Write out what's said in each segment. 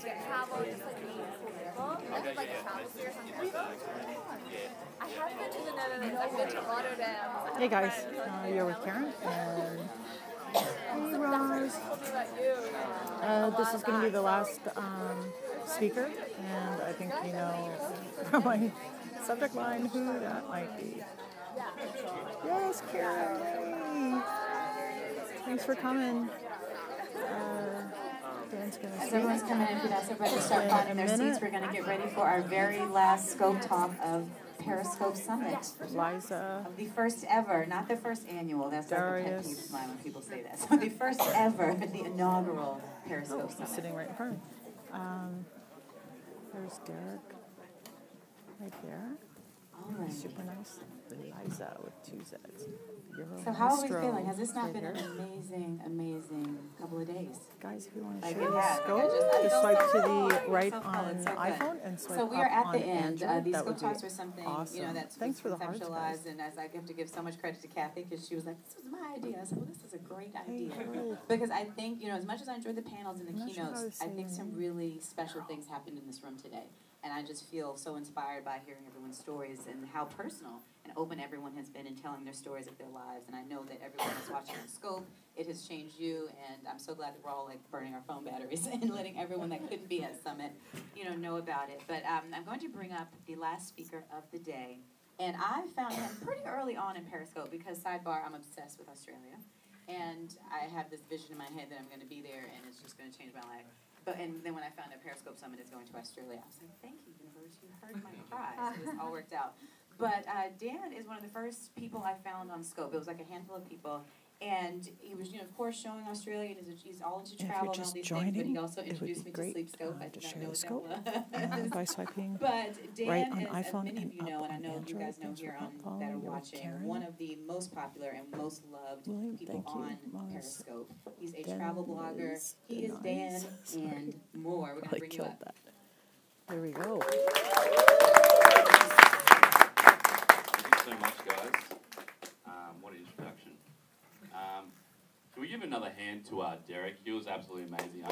to get travel, just like meet cool people. I did like a travel series on Facebook. I have been to the Netherlands. I've been to Rotterdam. Hey guys, you're with Karen and hey Roz. This is going to be the last speaker, and I think you know from my subject line who that might be. Yes, Karen. Yay. Thanks for coming. Dan's gonna As everyone's coming in, that's everybody start finding their seats. We're going to get ready for our very last scope talk of Periscope Summit. Liza. Of the first ever, not the first annual. That's like a pet peeve of mine when people say that. So the first ever, the inaugural Periscope Summit. Sitting right in front. There's Derek. Right there. All right. Super nice. Liza with 2 Z's. So how are we feeling? Has this not been an amazing, amazing couple of days? Guys, if you want to share the scope, just swipe to the right on iPhone and swipe so we are up at the on end. Android. These that scope would talks be were something awesome. that's Thanks for the hearts, guys. conceptualized, and as I have to give so much credit to Kathy because she was like, "This was my idea." I said, "Well, this is a great idea," because I think as much as I enjoyed the panels and the keynotes, I think some really special things happened in this room today. And I just feel so inspired by hearing everyone's stories and how personal and open everyone has been in telling their stories of their lives. And I know that everyone that's watching on Scope, it has changed you. And I'm so glad that we're all like burning our phone batteries and letting everyone that couldn't be at Summit, know about it. But I'm going to bring up the last speaker of the day. And I found him pretty early on in Periscope because, sidebar, I'm obsessed with Australia. And I have this vision in my head that I'm going to be there and it's just going to change my life. And then when I found out Periscope Summit is going to Australia, I was like, thank you, universe, you heard my cries. It was all worked out. But Dan is one of the first people I found on Scope. It was like a handful of people. And he was, of course, showing Australia. He's all into travel and all these things. But he also introduced me to Sleep Scope. I did not know what that was. By swiping but Dan, right on as iPhone many of you know, and I know Android, you guys know here that are watching, one of the most popular and most loved people on Periscope. He's a travel blogger. He is Dan and more. We're going to bring you up. That. There we go. Thank you so much, guys. What an introduction. Can we give another hand to Derek? He was absolutely amazing.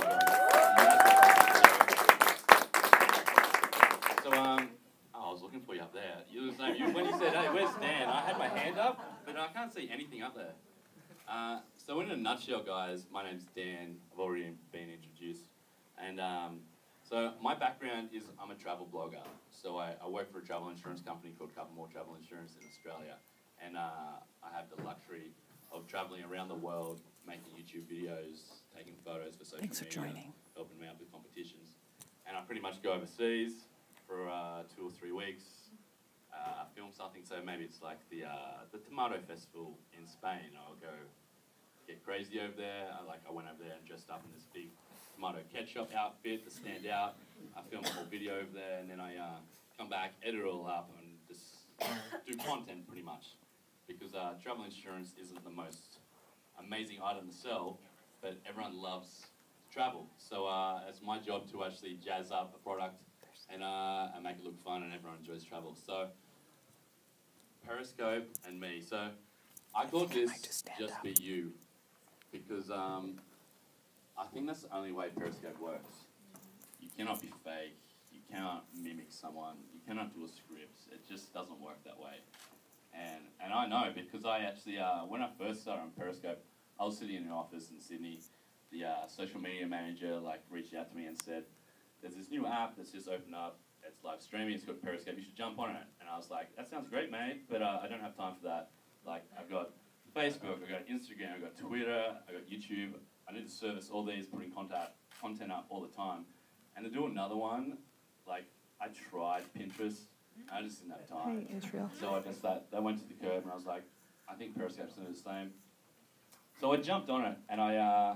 So, I was looking for you up there. When you said, hey, where's Dan? I had my hand up, but I can't see anything up there. So in a nutshell, guys, my name's Dan. I've already been introduced. And so my background is I'm a travel blogger. So I work for a travel insurance company called Danandmoore Travel Insurance in Australia. And I have the luxury of traveling around the world, making YouTube videos, taking photos for social media, helping me out with competitions. And I pretty much go overseas for 2 or 3 weeks, film something. So maybe it's like the Tomato Festival in Spain. I'll go get crazy over there. I went over there and dressed up in this big tomato ketchup outfit to stand out. I filmed a whole video over there, and then I come back, edit it all up, and just do content pretty much. Because travel insurance isn't the most amazing item to sell, but everyone loves to travel. So it's my job to actually jazz up a product and make it look fun, and everyone enjoys travel. So Periscope and me. So I thought this just be you, because I think that's the only way Periscope works. You cannot be fake. You cannot mimic someone. You cannot do a script. It just doesn't work that way. And I know because I actually, when I first started on Periscope, I was sitting in an office in Sydney. The social media manager reached out to me and said, there's this new app that's just opened up. It's live streaming. It's got Periscope. You should jump on it. And I was like, that sounds great, mate, but I don't have time for that. I've got Facebook, I've got Instagram, I've got Twitter, I've got YouTube. I need to service all these, putting content up all the time. And to do another one, I tried Pinterest. I just didn't have time. Hey, Israel. So I just that went to the curb, and I was like, I think Periscope's doing the same. So I jumped on it, and I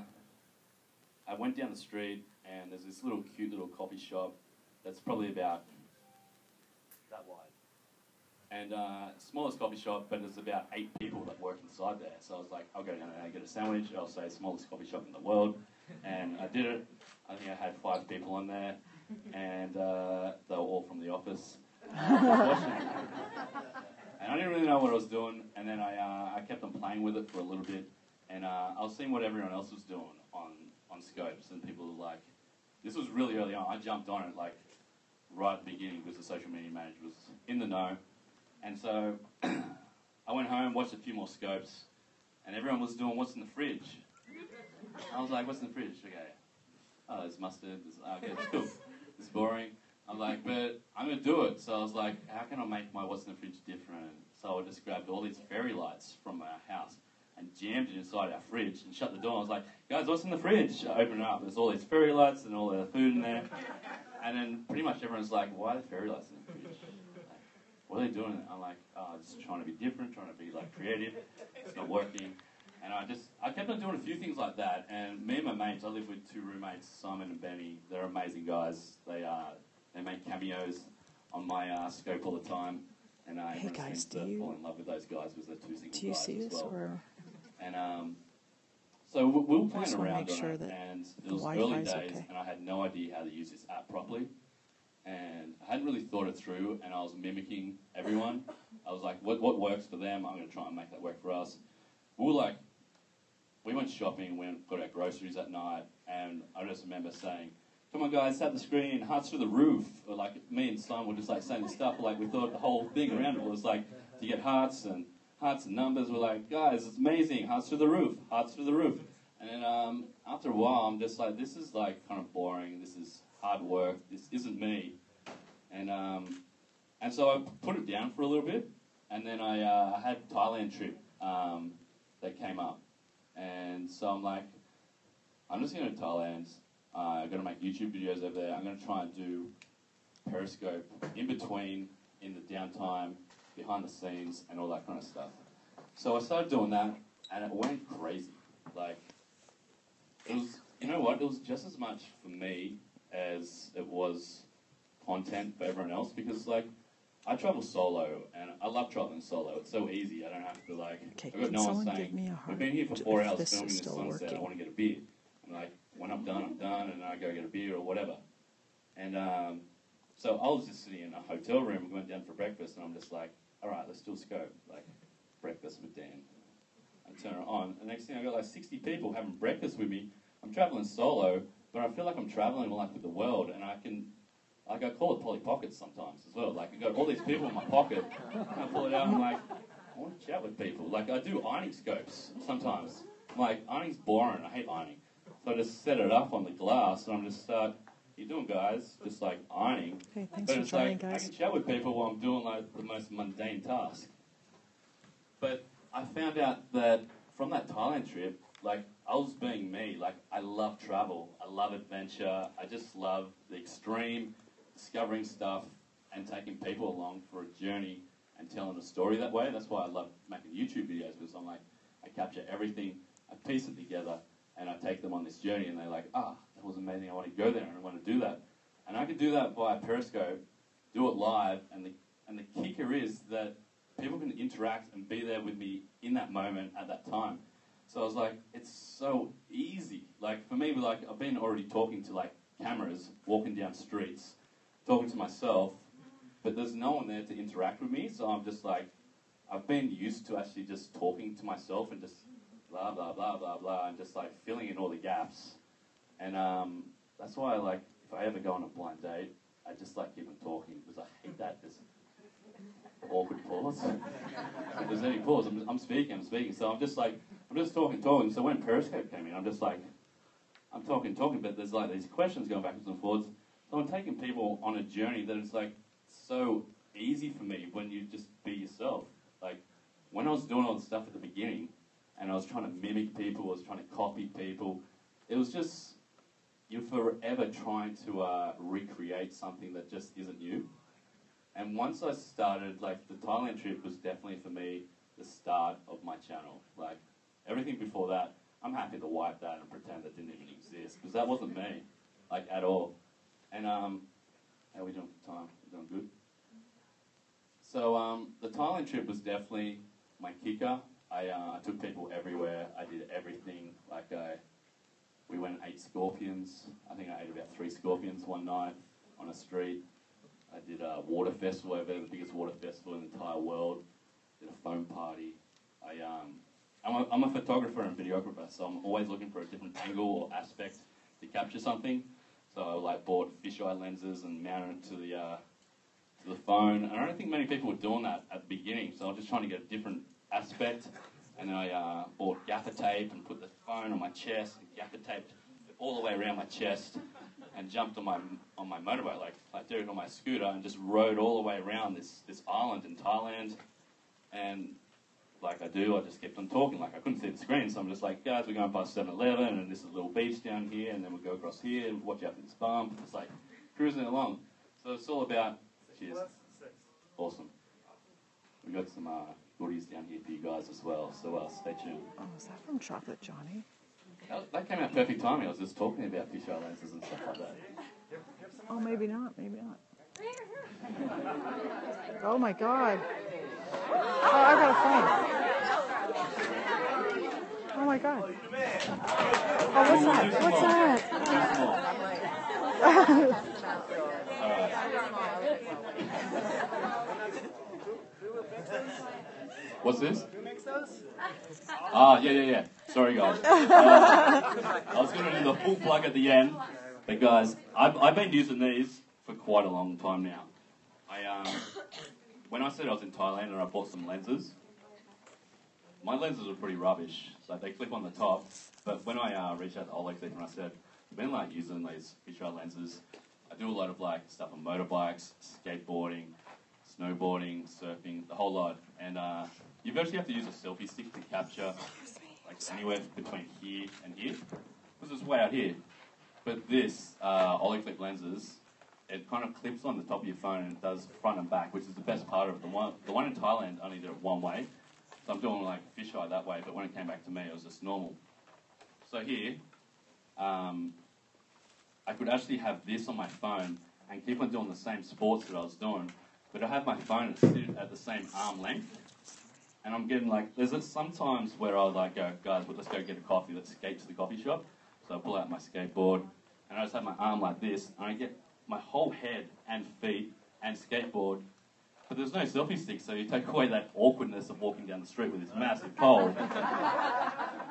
went down the street, and there's this cute little coffee shop that's probably about that wide. And smallest coffee shop, but there's about 8 people that work inside there. So I was like, I'll go down and get a sandwich. I'll say smallest coffee shop in the world. And I did it. I think I had 5 people on there, and they were all from the office. And I didn't really know what I was doing, and then I kept on playing with it for a little bit, and I was seeing what everyone else was doing on Scopes, and people were this was really early on. I jumped on it like right at the beginning because the social media manager was in the know. And so I went home, watched a few more scopes, and everyone was doing what's in the fridge. I was like, what's in the fridge? Okay. Oh, there's mustard. Okay, it's cool. It's boring. I'm like, but I'm going to do it. So I was like, how can I make my what's in the fridge different? So I just grabbed all these fairy lights from our house and jammed it inside our fridge and shut the door. I was like, guys, what's in the fridge? I open it up. There's all these fairy lights and all the food in there. And then pretty much everyone's like, why are there fairy lights in the fridge? Like, what are they doing? I'm like, oh, just trying to be different, trying to be like creative. It's not working. And I kept on doing a few things like that. And me and my mates, I live with two roommates, Simon and Benny. They're amazing guys. They make cameos on my scope all the time. And hey guys, fall in love with those guys because they're two single guys. Do you see this? Well. Or and so we were playing around on sure it, and it was early days, okay. And I had no idea how to use this app properly. And I hadn't really thought it through, and I was mimicking everyone. I was like, what works for them? I'm going to try and make that work for us. We went shopping, got our groceries at night, and I just remember saying, come on guys, tap the screen, hearts through the roof. Or like me and Simon were just like saying this stuff, like we thought the whole thing around it was like to get hearts and numbers. We're like, guys, it's amazing, hearts through the roof, hearts through the roof. And then after a while, I'm just like, this is like kind of boring, this is hard work, this isn't me. And so I put it down for a little bit, and then I had a Thailand trip that came up. And so I'm like, I'm just going to Thailand. I'm going to make YouTube videos over there. I'm going to try and do Periscope in between, in the downtime, behind the scenes, and all that kind of stuff. So I started doing that, and it went crazy. Like, it was, you know what? It was just as much for me as it was content for everyone else, because like, I travel solo, and I love traveling solo. It's so easy. I don't have to like. Okay, I've got no one saying, we've been here for 4 hours filming this sunset. Working. I want to get a beer. I'm like, when I'm done, and I go get a beer or whatever. And so I was just sitting in a hotel room. We went down for breakfast, and I'm just like, all right, let's do a scope, like breakfast with Dan. I turn it on, and next thing I got like 60 people having breakfast with me. I'm traveling solo, but I feel like I'm traveling like with the world, and I can. Like, I call it Polly Pockets sometimes as well. Like, I got all these people in my pocket, and I pull it out, and I'm like, I want to chat with people. Like, I do ironing scopes sometimes. I'm like, ironing's boring. I hate ironing. So I just set it up on the glass, and I'm just how you doing, guys? Just, like, ironing. Hey, thanks but for it's joining, like, guys. I can chat with people while I'm doing, like, the most mundane task. But I found out that from that Thailand trip, like, I was being me. Like, I love travel. I love adventure. I just love the extreme, discovering stuff and taking people along for a journey and telling a story that way. That's why I love making YouTube videos, because I'm like, I capture everything, I piece it together, and I take them on this journey, and they're like, that was amazing, I want to go there, and I want to do that. And I can do that via Periscope, do it live, and the kicker is that people can interact and be there with me in that moment at that time. So I was like, it's so easy. Like, for me, like, I've been already talking to, like, cameras, walking down streets, talking to myself, but there's no one there to interact with me, so I'm just like, I've been used to actually just talking to myself and just blah, blah, blah, blah, blah, and just like filling in all the gaps. And that's why, like, if I ever go on a blind date, I just like keep on talking, because I hate that this awkward pause. If there's any pause, I'm speaking, so I'm just talking. So when Periscope came in, I'm just like, I'm talking, but there's like these questions going backwards and forwards. So I'm taking people on a journey that is like so easy for me when you just be yourself. Like, when I was doing all the stuff at the beginning, and I was trying to mimic people, I was trying to copy people, it was just, you're forever trying to recreate something that just isn't you. And once I started, like, the Thailand trip was definitely for me the start of my channel. Like, everything before that, I'm happy to wipe that and pretend that didn't even exist, because that wasn't me, like, at all. And how are we doing for time? We're doing good? So the Thailand trip was definitely my kicker. I took people everywhere. I did everything. Like, we went and ate scorpions. I think I ate about 3 scorpions one night on a street. I did a water festival over there, the biggest water festival in the entire world. Did a foam party. I'm a photographer and videographer, so I'm always looking for a different angle or aspect to capture something. So I like bought fisheye lenses and mounted it to the phone. And I don't think many people were doing that at the beginning. So I was just trying to get a different aspect. And then I bought gaffer tape and put the phone on my chest and gaffer taped it all the way around my chest and jumped on my motorbike, like Derek on my scooter, and just rode all the way around this island in Thailand. And like I just kept on talking. Like I couldn't see the screen, so I'm just like, guys, we're going past 7-Eleven, and this is a little beach down here, and then we'll go across here and watch out for this bump. It's like cruising along. So it's all about, cheers. Awesome. We got some goodies down here for you guys as well, so stay tuned. Oh, is that from Chocolate Johnny? That came out perfect timing. I was just talking about fisheye lenses and stuff like that. Oh, maybe not, maybe not. Oh my God. Oh, I got a phone. Oh my God. Oh, what's that? What's that? What's this? Who makes those? Ah, yeah. Sorry, guys. I was going to do the full plug at the end, but guys, I've been using these for quite a long time now. When I said I was in Thailand and I bought some lenses, my lenses are pretty rubbish, so they clip on the top. But when I reached out to Oleg and I said, I've been like using these fisheye lenses. I do a lot of like stuff on motorbikes, skateboarding, snowboarding, surfing, the whole lot. And you virtually have to use a selfie stick to capture like anywhere between here and here, because it's way out here. But this Oleg lenses, it kind of clips on the top of your phone and it does front and back, which is the best part of it. The one in Thailand only did it one way, so I'm doing like fisheye that way, but when it came back to me, it was just normal. So here, I could actually have this on my phone and keep on doing the same sports that I was doing, but I have my phone at the same arm length, and I'm getting like, there's sometimes where I'll like go, guys, let's go get a coffee, let's skate to the coffee shop. So I pull out my skateboard, and I just have my arm like this, and I get my whole head and feet and skateboard, but there's no selfie stick, so you take away that awkwardness of walking down the street with this massive pole,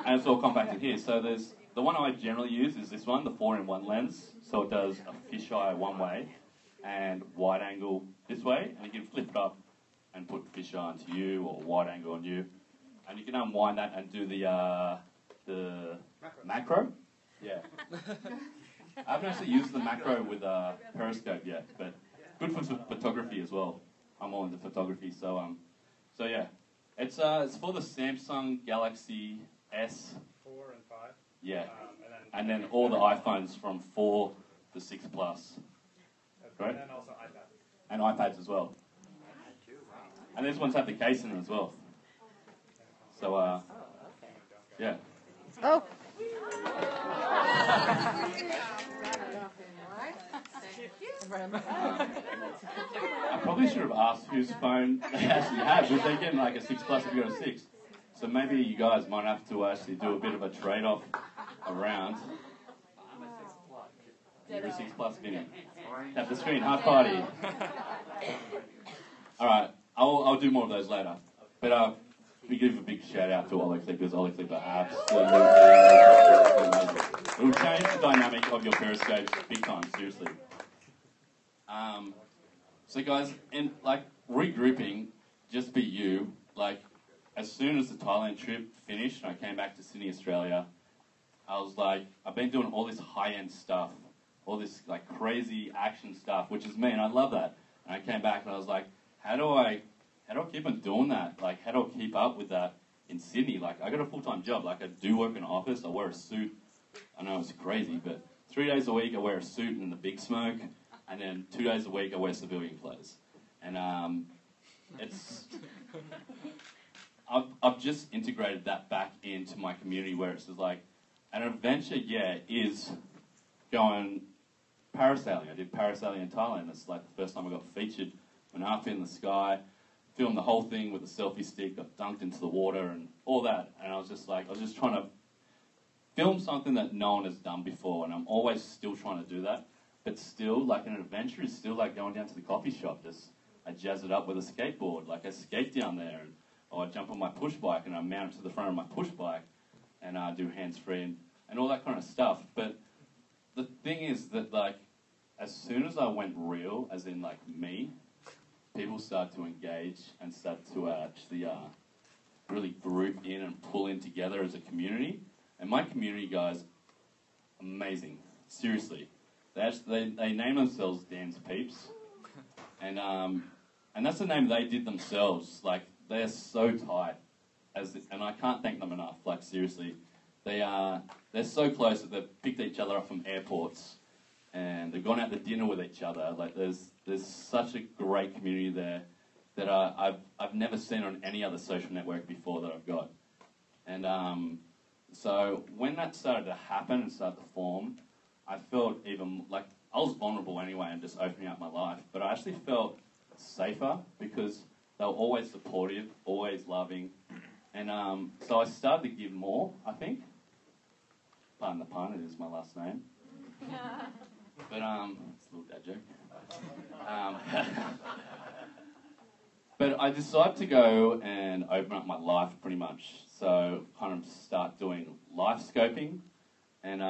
and it's all compacted here. So there's, the one I generally use is this one, the 4-in-1 lens, so it does a fisheye one way, and wide angle this way, and you can flip it up and put fisheye onto you, or wide angle on you, and you can unwind that and do the macro. Yeah. I haven't actually used the macro with periscope yet, but good for photography as well. I'm all into photography, so yeah. It's for the Samsung Galaxy S. 4 and 5. Yeah. And then all the iPhones from 4 to 6 Plus. Right? And then also iPads. And iPads as well. And these ones have the case in them as well. So yeah. Oh. I probably should have asked whose phone they actually have, because they're getting like a 6 Plus if you got a 6. So maybe you guys might have to actually do a bit of a trade-off around. You're a 6 Plus, Vinny. Tap the screen, hard party. Alright, I'll do more of those later. But we give a big shout out to Oleg, because Oleg are absolutely amazing. It will change the dynamic of your periscopes big time, seriously. So guys, and like regrouping, just be you. Like as soon as the Thailand trip finished and I came back to Sydney, Australia, I was like, I've been doing all this high-end stuff, all this like crazy action stuff, which is me, and I love that. And I came back and I was like, how do I keep on doing that? Like, how do I keep up with that in Sydney? Like, I got a full-time job. Like, I do work in an office. I wear a suit. I know it's crazy, but 3 days a week I wear a suit and the big smoke, and then 2 days a week I wear civilian clothes. And it's... I've just integrated that back into my community, where it's just like, an adventure, yeah, is going parasailing. I did parasailing in Thailand. It's like the first time I got featured. Went up in the sky, filmed the whole thing with a selfie stick, got dunked into the water and all that. And I was just trying to film something that no one has done before, and I'm always still trying to do that. But still, like an adventure is still like going down to the coffee shop. I jazz it up with a skateboard. Like I skate down there, or I jump on my push bike and I mount it to the front of my push bike, and I do hands-free and all that kind of stuff. But the thing is that, like, as soon as I went real, as in, like, me, people started to engage and start to actually really group in and pull in together as a community. And my community, guys, amazing. Seriously. They name themselves Dan's Peeps. And that's the name they did themselves. Like, they're so tight. And I can't thank them enough. Like, seriously. They're so close that they've picked each other up from airports. And they've gone out to dinner with each other. Like, there's such a great community there that I've never seen on any other social network before that I've got. And so when that started to happen and started to form, I felt even, like, I was vulnerable anyway and just opening up my life, but I actually felt safer because they were always supportive, always loving. And so I started to give more, I think. Pardon the pun, it is my last name. But, it's a little dad joke. But I decided to go and open up my life pretty much. So kind of start doing life scoping and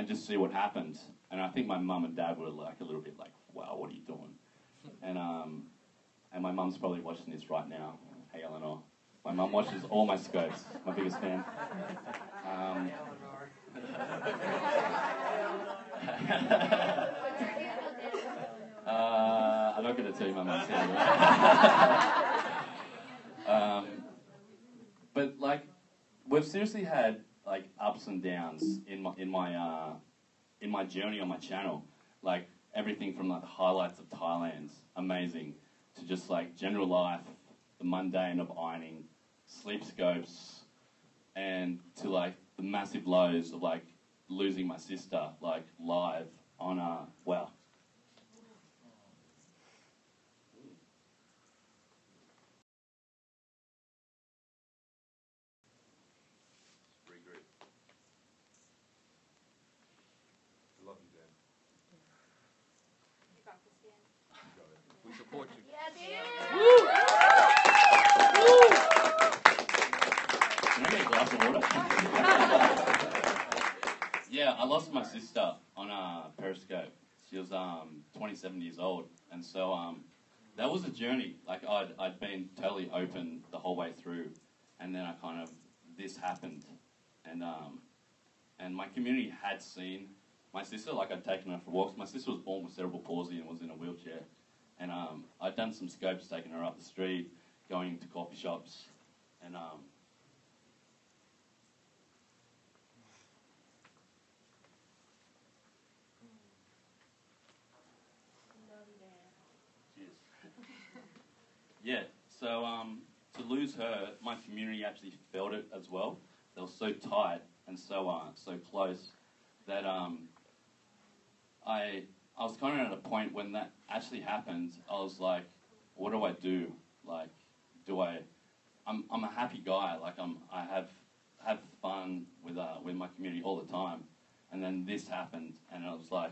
just see what happened. And I think my mum and dad were like a little bit like, wow, what are you doing? And my mum's probably watching this right now. Hey, Eleanor. My mum watches all my scopes. My biggest fan. I'm not going to tell you my mum's name. But like, we've seriously had like ups and downs in my journey on my channel. Like everything from like the highlights of Thailand's amazing to just like general life, the mundane of ironing, sleep scopes, and to like the massive lows of like losing my sister like live on wow. We support you. Can I get a glass of water? Yeah, I lost my sister on Periscope. She was 27 years old, and so that was a journey. Like I'd been totally open the whole way through, and then this happened, and my community had seen my sister. Like I'd taken her for walks. My sister was born with cerebral palsy and was in a wheelchair. And I'd done some scopes, taking her up the street, going to coffee shops, and cheers. Yeah. So to lose her, my community actually felt it as well. They were so tight and so close that I was kind of at a point when that actually happened. I was like, what do I do? Like, I'm a happy guy. Like I have fun with my community all the time. And then this happened, and I was like,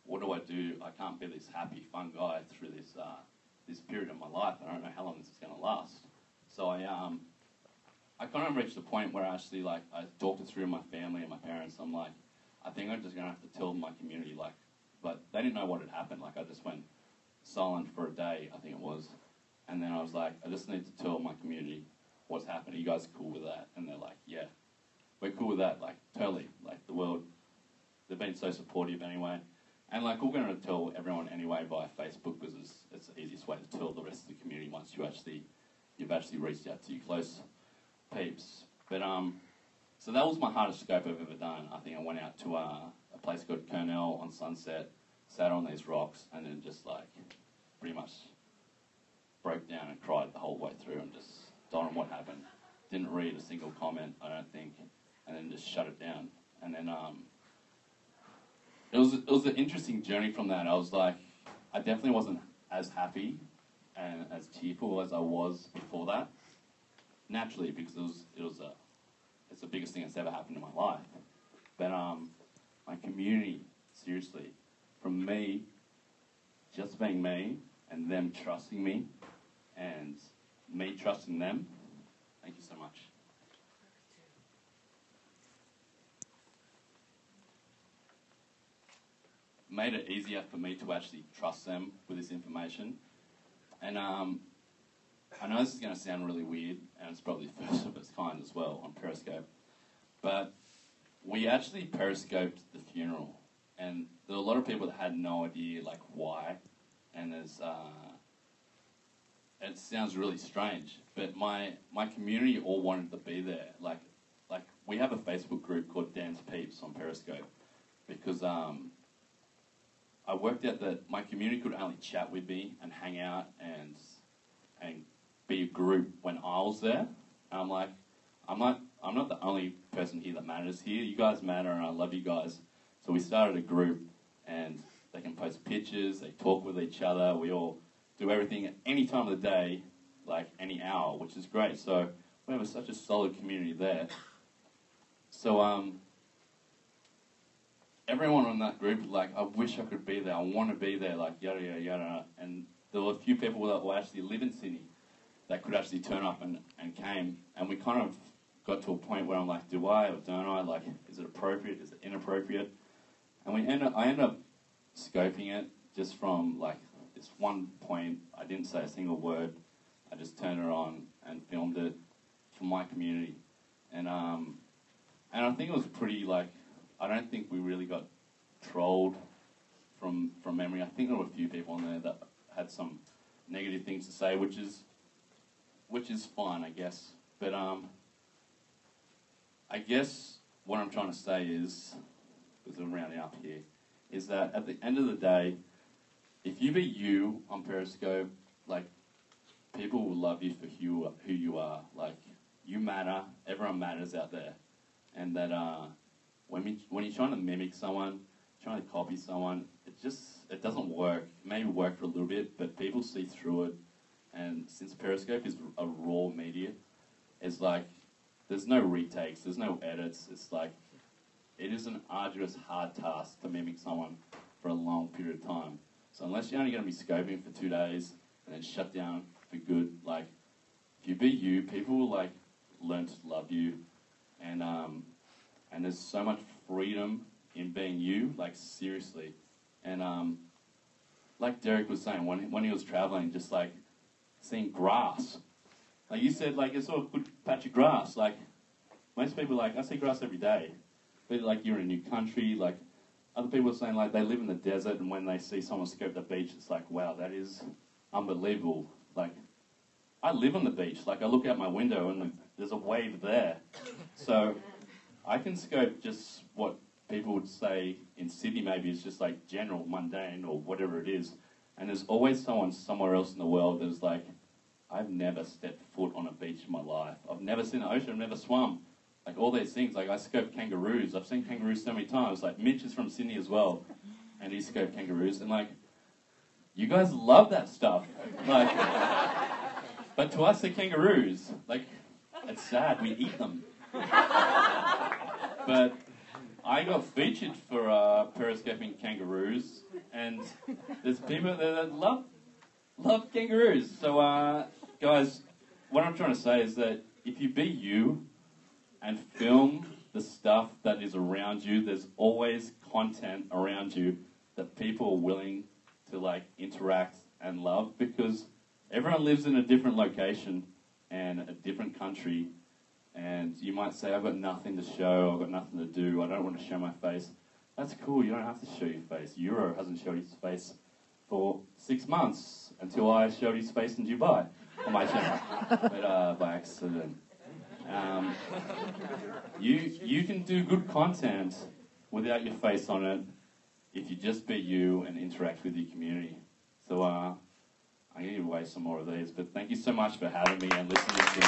what do I do? I can't be this happy, fun guy through this period of my life. I don't know how long this is going to last. So I kind of reached a point where actually I talked it through with my family and my parents. I'm like, I think I'm just going to have to tell my community but they didn't know what had happened. Like, I just went silent for a day, I think it was. And then I was like, I just need to tell my community what's happened. Are you guys cool with that? And they're like, yeah, we're cool with that. Like, totally. Like, the world, they've been so supportive anyway. And, like, we're going to tell everyone anyway via Facebook because it's the easiest way to tell the rest of the community once you've actually reached out to your close peeps. But, so that was my hardest scope I've ever done. I think I went out to a place called Kernel on Sunset, sat on these rocks, and then just pretty much broke down and cried the whole way through and just told them what happened. Didn't read a single comment, I don't think, and then just shut it down. And then it was an interesting journey from that. I was like, I definitely wasn't as happy and as cheerful as I was before that. Naturally, because it's the biggest thing that's ever happened in my life. But my community, seriously, from me, just being me, and them trusting me, and me trusting them, thank you so much. made it easier for me to actually trust them with this information. And I know this is going to sound really weird, and it's probably the first of its kind as well on Periscope, but we actually Periscoped the funeral, and there were a lot of people that had no idea, like, why, and there's, it sounds really strange, but my community all wanted to be there. Like we have a Facebook group called Dan's Peeps on Periscope, because I worked out that my community could only chat with me and hang out and be a group when I was there. And I'm like, I'm not the only person here that matters here. You guys matter, and I love you guys. So we started a group, and they can post pictures, they talk with each other, we all do everything at any time of the day, like any hour, which is great. So we have such a solid community there. So everyone on that group was like, I wish I could be there, I want to be there, like yada yada yada. And there were a few people that were actually live in Sydney that could actually turn up and came. And we kind of got to a point where I'm like, do I or don't I? Like, is it appropriate? Is it inappropriate? And I ended up scoping it just from like this one point. I didn't say a single word. I just turned it on and filmed it for my community. And I think it was pretty, like, I don't think we really got trolled from memory. I think there were a few people on there that had some negative things to say, which is fine, I guess. But I guess what I'm trying to say is, because I'm rounding up here, is that at the end of the day, if you be you on Periscope, like, people will love you for who you are. Like, you matter, everyone matters out there. And that when you're trying to mimic someone, trying to copy someone, it doesn't work. It may work for a little bit, but people see through it. And since Periscope is a raw media, it's like, there's no retakes, there's no edits. It's like, it is an arduous, hard task to mimic someone for a long period of time. So unless you're only going to be scoping for 2 days and then shut down for good, like, if you be you, people will, like, learn to love you. And there's so much freedom in being you, like, seriously. And like Derek was saying, when he was traveling, just, like, seeing grass. Like you said, like, it's all a good patch of grass. Like, most people are like, I see grass every day. But, like, you're in a new country. Like, other people are saying, like, they live in the desert, and when they see someone scope the beach, it's like, wow, that is unbelievable. Like, I live on the beach. Like, I look out my window, and there's a wave there. So I can scope just what people would say in Sydney maybe is just, like, general, mundane, or whatever it is. And there's always someone somewhere else in the world that's like, I've never stepped foot on a beach in my life. I've never seen the ocean. I've never swum. Like, all these things. Like, I scoped kangaroos. I've seen kangaroos so many times. Like, Mitch is from Sydney as well, and he scoped kangaroos. And, like, you guys love that stuff. Like, but to us, they're kangaroos. Like, it's sad. We eat them. But I got featured for periscoping kangaroos, and there's people that love kangaroos. So, guys, what I'm trying to say is that if you be you and film the stuff that is around you, there's always content around you that people are willing to, like, interact and love, because everyone lives in a different location and a different country. And you might say, I've got nothing to show, I've got nothing to do, I don't want to show my face. That's cool, you don't have to show your face. Euro hasn't showed his face for 6 months until I showed his face in Dubai on my channel, but by accident. You can do good content without your face on it if you just be you and interact with your community. So I'm going to give away some more of these, but thank you so much for having me and listening to me.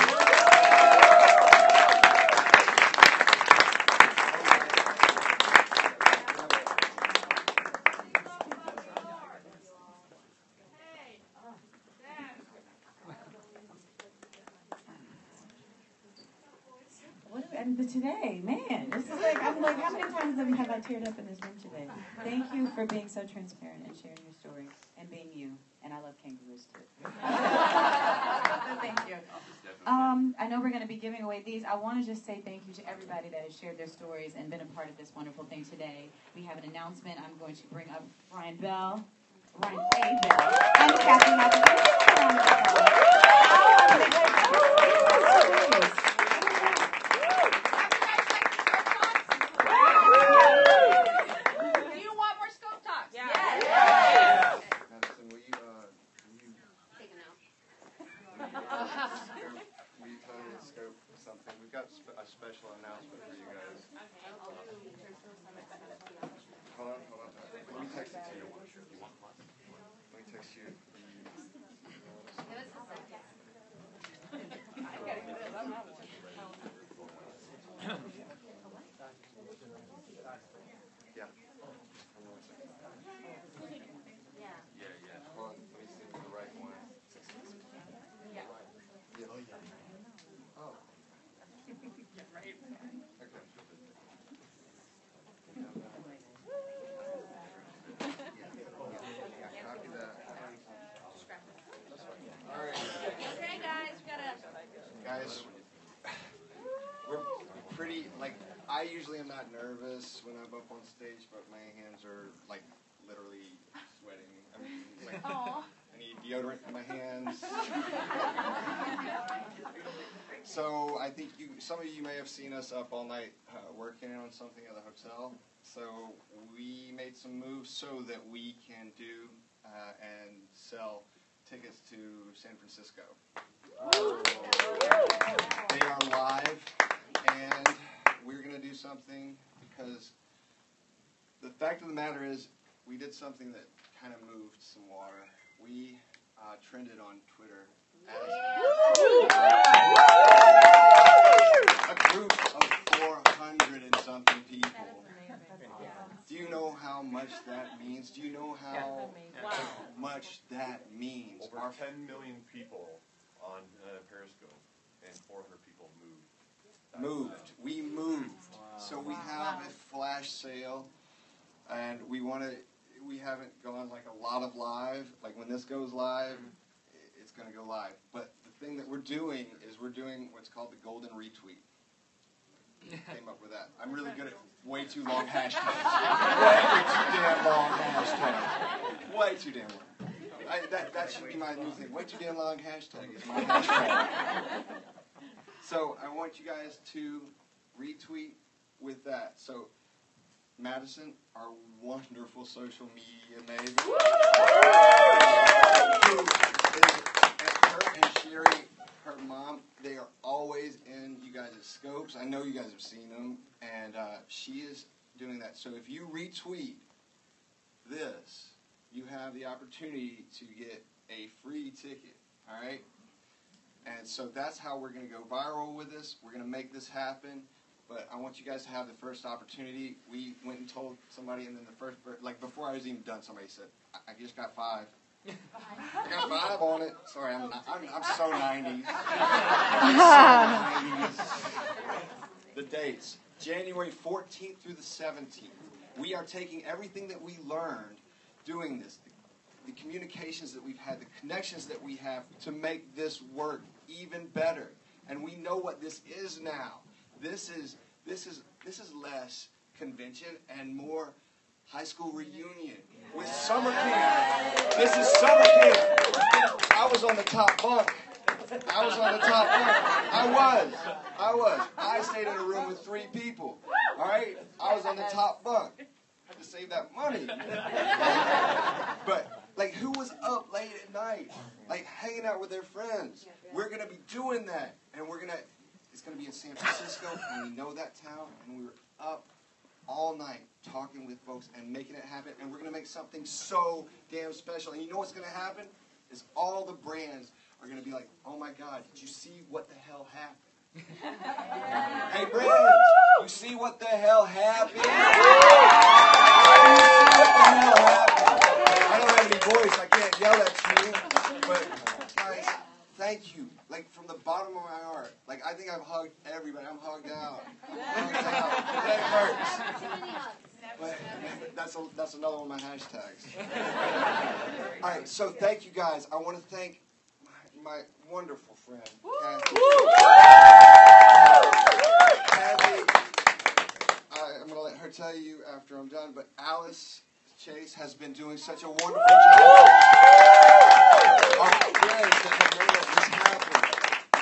What do and today, man, this is like, I'm like, how many times have I teared up in this room today? Thank you for being so transparent and sharing your story and being you. And I love kangaroos too. Thank you. I know we're going to be giving away these. I want to just say thank you to everybody that has shared their stories and been a part of this wonderful thing today. We have an announcement. I'm going to bring up Ryan A. Bell, and Kathy Do you want more scope talks? Yes. Madison, will you Take a note. will you tell me to scope something? We've got a special announcement for you guys. Hold on. Let me text it to you. Let me text you. Yeah. Hold on, let me see the right one. Yeah. Oh. Okay. Copy that. That's fine. All right. Okay, guys, we gotta. Guys, we're pretty, like, I usually am not nervous when I'm up on stage, but my hands are, like, literally sweating. I mean, like, I need deodorant in my hands. So I think some of you may have seen us up all night working on something at the hotel. So we made some moves so that we can do and sell tickets to San Francisco. They are live, and we're going to do something because the fact of the matter is we did something that kind of moved some water. We trended on Twitter as a group of 400 and something people. Do you know how much that means? Do you know how much that means? Over 10 million people on Periscope, and 400 people moved. We moved. So we have a flash sale, and we haven't gone like a lot of live. Like when this goes live, it's going to go live. But the thing that we're doing is we're doing what's called the golden retweet. Came up with that. I'm really good at way too long hashtags. Way too damn long hashtags. Way too damn long. That should be my new thing. Way too damn long hashtag is my hashtag. So I want you guys to retweet with that. So Madison, our wonderful social media maven, her and Sherry, her mom, they are always in you guys' scopes. I know you guys have seen them, and she is doing that. So if you retweet this, you have the opportunity to get a free ticket, all right? And so that's how we're going to go viral with this. We're going to make this happen, but I want you guys to have the first opportunity. We went and told somebody, and then like before I was even done, somebody said, I just got 5. I got 5 on it. Sorry, I'm so 90s. I'm so 90s. The dates, January 14th through the 17th. We are taking everything that we learned doing this, the communications that we've had, the connections that we have to make this work even better. And we know what this is now. This is less convention and more high school reunion with summer camp. This is summer camp. I was on the top bunk. I stayed in a room with 3 people. All right? I was on the top bunk. Had to save that money. But, like, who was up late at night? Like, hanging out with their friends. We're going to be doing that. And it's going to be in San Francisco, and we know that town, and we were up all night talking with folks and making it happen, and we're going to make something so damn special. And you know what's going to happen? Is all the brands are going to be like, oh my God, did you see what the hell happened? Hey, brands, you see what the hell happened? I don't have any voice, I can't yell at you, but guys, thank you. Like, from the bottom of my heart, like, I think I've hugged everybody. I'm hugged out. That hurts. But that's another one of my hashtags. All right, so thank you guys. I want to thank my wonderful friend, Kathy. I'm going to let her tell you after I'm done, but Alice Chase has been doing such a wonderful job. Our friends that have made this happen.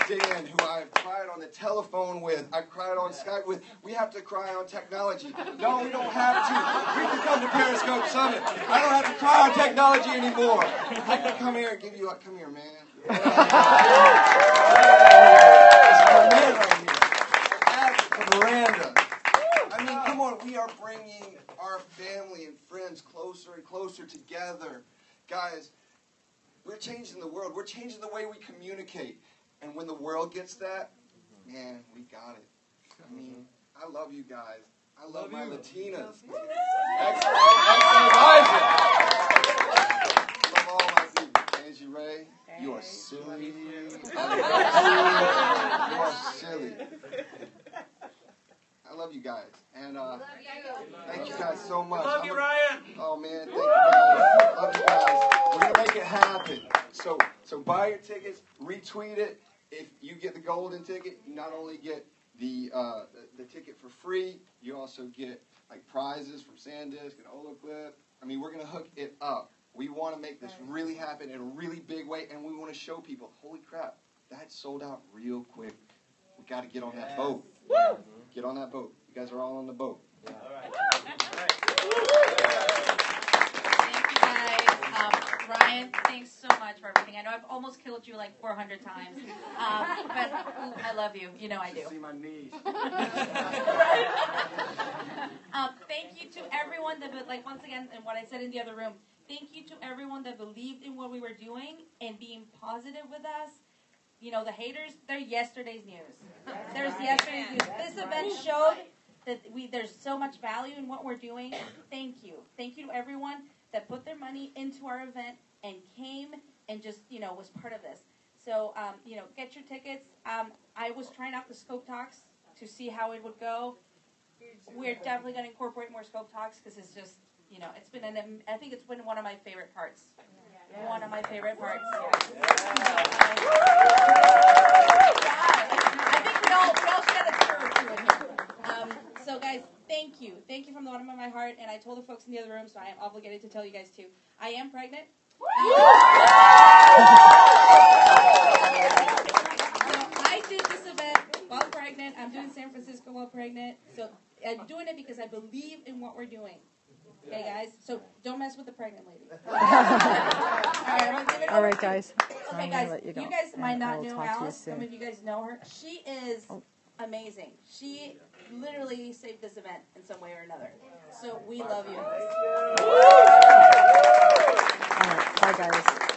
Dan, who I've cried on the telephone with, I've cried on Skype with. We have to cry on technology. No, we don't have to. We can come to Periscope Summit. I don't have to cry on technology anymore. I can come here and give you come here, man. That's Miranda. I mean, come on, we are bringing our family and friends closer and closer together. Guys, we're changing the world. We're changing the way we communicate. And when the world gets that, man, we got it. I mean, I love you guys. I love my Latinas. Excellent. Love all my people. Angie Ray, you are silly. You are silly. I love you guys. And thank you guys so much. Love you, Ryan. Oh, man, thank you guys. Love you guys. We're going to make it happen. So buy your tickets, retweet it. If you get the golden ticket, you not only get the ticket for free, you also get like prizes from SanDisk and Holoclip. I mean, we're going to hook it up. We want to make this really happen in a really big way, and we want to show people, holy crap, that sold out real quick. We got to get on that boat. Get on that boat. You guys are all on the boat. Thank you guys. Ryan, thanks so much for everything. I know I've almost killed you like 400 times, but I love you. You know I do. See my knees. Thank you to everyone that, like once again, and what I said in the other room, thank you to everyone that believed in what we were doing and being positive with us. You know, the haters, they're yesterday's news. There's yesterday's news. This event showed that there's so much value in what we're doing. Thank you. Thank you to everyone that put their money into our event and came and just, was part of this. So, get your tickets. I was trying out the Scope Talks to see how it would go. We're definitely going to incorporate more Scope Talks because it's just, it's been, I think it's been one of my favorite parts. One of my favorite parts. I think we all shed a tear or two in here. So guys, thank you. Thank you from the bottom of my heart. And I told the folks in the other room, so I am obligated to tell you guys too. I am pregnant. So I did this event while pregnant. I'm doing San Francisco while pregnant. So I'm doing it because I believe in what we're doing. Okay, guys? So don't mess with the pregnant lady. All right, guys. Okay, guys. You guys might not know Alice. Some of you guys know her. She is amazing. She literally saved this event in some way or another. So we love you. All right, bye, guys.